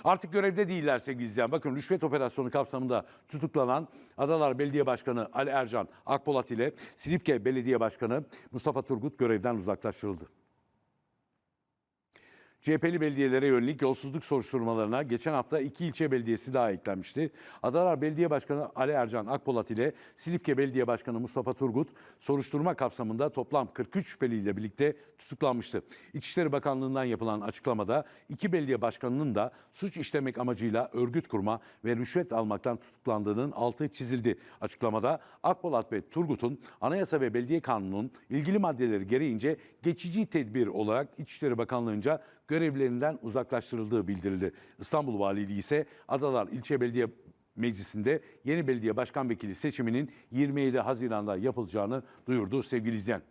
Artık görevde değiller sevgili izleyen. Bakın rüşvet operasyonu kapsamında tutuklanan Adalar Belediye Başkanı Ali Ercan Akpolat ile Silifke Belediye Başkanı Mustafa Turgut görevden uzaklaştırıldı. CHP'li belediyelere yönelik yolsuzluk soruşturmalarına geçen hafta 2 ilçe belediyesi daha eklenmişti. Adalar Belediye Başkanı Ali Ercan Akpolat ile Silifke Belediye Başkanı Mustafa Turgut soruşturma kapsamında toplam 43 şüpheliyle birlikte tutuklanmıştı. İçişleri Bakanlığı'ndan yapılan açıklamada iki belediye başkanının da suç işlemek amacıyla örgüt kurma ve rüşvet almaktan tutuklandığının altı çizildi. Açıklamada Akpolat ve Turgut'un Anayasa ve Belediye Kanunu'nun ilgili maddeleri gereğince geçici tedbir olarak İçişleri Bakanlığı'nca görevlerinden uzaklaştırıldığı bildirildi. İstanbul Valiliği ise Adalar İlçe Belediye Meclisi'nde yeni belediye başkan vekili seçiminin 27 Haziran'da yapılacağını duyurdu sevgili izleyen.